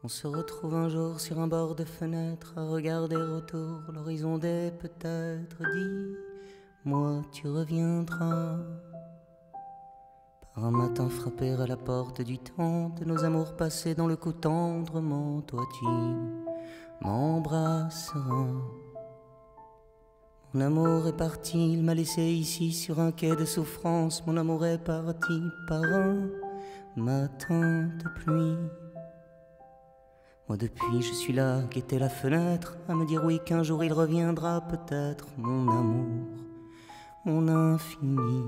On se retrouve un jour sur un bord de fenêtre à regarder autour l'horizon des peut-être. Dis-moi, tu reviendras par un matin frapper à la porte du temps de nos amours passés dans le cou tendrement. Toi tu m'embrasseras. Mon amour est parti, il m'a laissé ici sur un quai de souffrance. Mon amour est parti par un matin de pluie. Moi depuis je suis là, guetter la fenêtre, à me dire oui qu'un jour il reviendra peut-être. Mon amour, mon infini.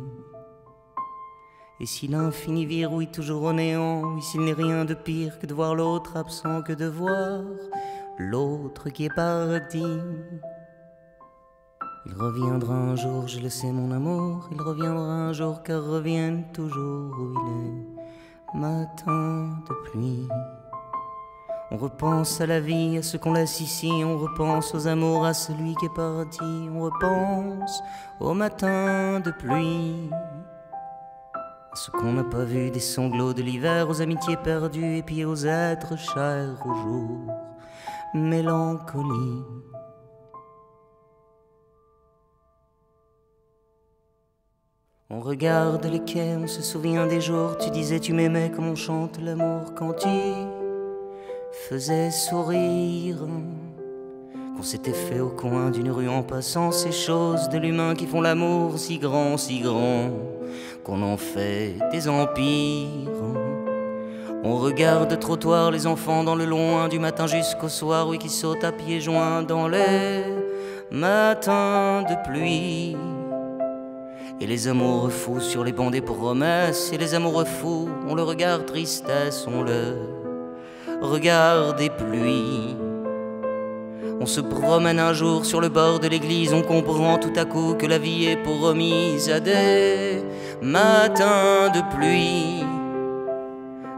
Et si l'infini virouille toujours au néant, oui s'il n'est rien de pire que de voir l'autre absent, que de voir l'autre qui est parti. Il reviendra un jour, je le sais mon amour, il reviendra un jour car revienne toujours où il est, matin de pluie. On repense à la vie, à ce qu'on laisse ici, on repense aux amours, à celui qui est parti, on repense au matin de pluie, à ce qu'on n'a pas vu, des sanglots de l'hiver, aux amitiés perdues et puis aux êtres chers, au jour, mélancolie. On regarde les quais, on se souvient des jours, tu disais tu m'aimais comme on chante l'amour quand tu faisais sourire, qu'on s'était fait au coin d'une rue en passant, ces choses de l'humain qui font l'amour si grand, qu'on en fait des empires. On regarde le trottoir, les enfants dans le loin, du matin jusqu'au soir, oui qui sautent à pieds joints dans les matins de pluie. Et les amoureux fous sur les bancs des promesses, et les amoureux fous ont le regard tristesse, ont le regard des pluies. On se promène un jour sur le bord de l'église, on comprend tout à coup que la vie est pour remise à des matins de pluie.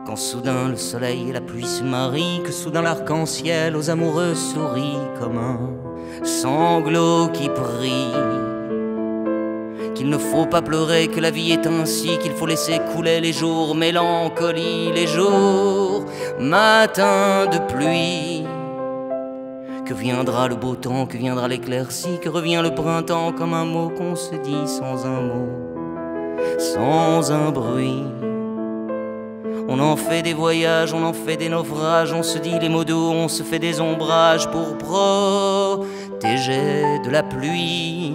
Quand soudain le soleil et la pluie se marient, que soudain l'arc-en-ciel aux amoureux sourit comme un sanglot qui prie. Qu'il ne faut pas pleurer, que la vie est ainsi, qu'il faut laisser couler les jours, mélancolie, les jours, matin de pluie. Que viendra le beau temps, que viendra l'éclaircie, que revient le printemps comme un mot qu'on se dit sans un mot, sans un bruit. On en fait des voyages, on en fait des naufrages, on se dit les mots doux, on se fait des ombrages pour protéger de la pluie.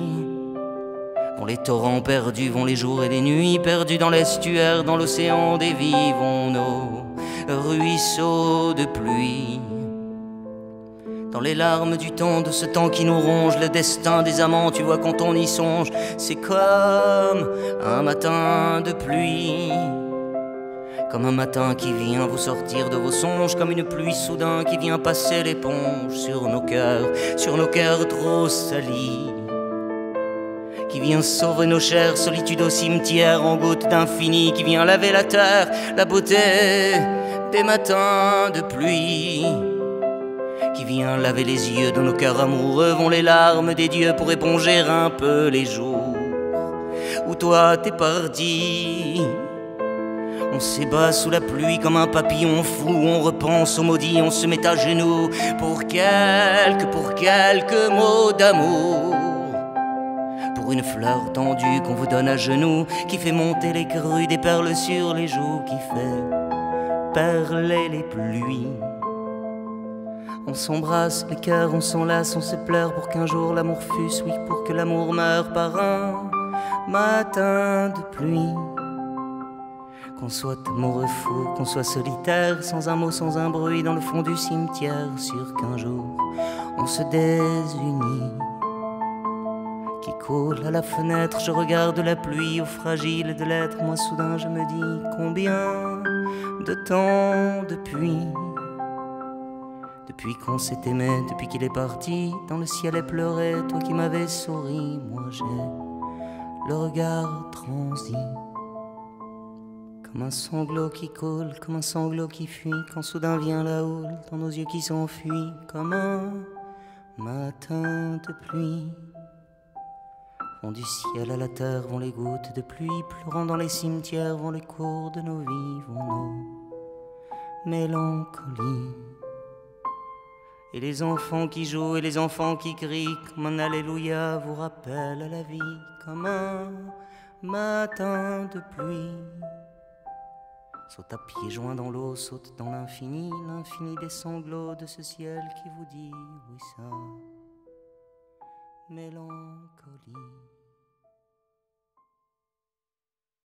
Vont les torrents perdus, vont les jours et les nuits perdus dans l'estuaire, dans l'océan des vies, vont nos ruisseaux de pluie. Dans les larmes du temps, de ce temps qui nous ronge, le destin des amants, tu vois quand on y songe, c'est comme un matin de pluie. Comme un matin qui vient vous sortir de vos songes, comme une pluie soudain qui vient passer l'éponge sur nos cœurs trop salis, qui vient sauver nos chères solitudes au cimetière en gouttes d'infini, qui vient laver la terre, la beauté des matins de pluie, qui vient laver les yeux de nos cœurs amoureux, vont les larmes des dieux pour éponger un peu les jours où toi t'es parti. On s'ébat sous la pluie comme un papillon fou, on repense aux maudits, on se met à genoux pour quelques mots d'amour. Pour une fleur tendue qu'on vous donne à genoux, qui fait monter les crues des perles sur les joues, qui fait perler les pluies. On s'embrasse les cœurs, on s'enlace, on se pleure pour qu'un jour l'amour fût, oui pour que l'amour meure par un matin de pluie. Qu'on soit amoureux fou, qu'on soit solitaire, sans un mot, sans un bruit, dans le fond du cimetière, sûr qu'un jour on se désunit. Qui coule à la fenêtre, je regarde la pluie au fragile de l'être. Moi soudain je me dis combien de temps depuis qu'on s'est aimé, depuis qu'il est parti dans le ciel et pleuré, toi qui m'avais souri, moi j'ai le regard transi. Comme un sanglot qui coule, comme un sanglot qui fuit, quand soudain vient la houle dans nos yeux qui s'enfuient, comme un matin de pluie. Vont du ciel à la terre, vont les gouttes de pluie, pleurant dans les cimetières, vont les cours de nos vies, vont nos mélancolies. Et les enfants qui jouent et les enfants qui crient comme un alléluia vous rappellent à la vie comme un matin de pluie. Saute à pieds joints dans l'eau, saute dans l'infini, l'infini des sanglots de ce ciel qui vous dit oui ça, mélancolie.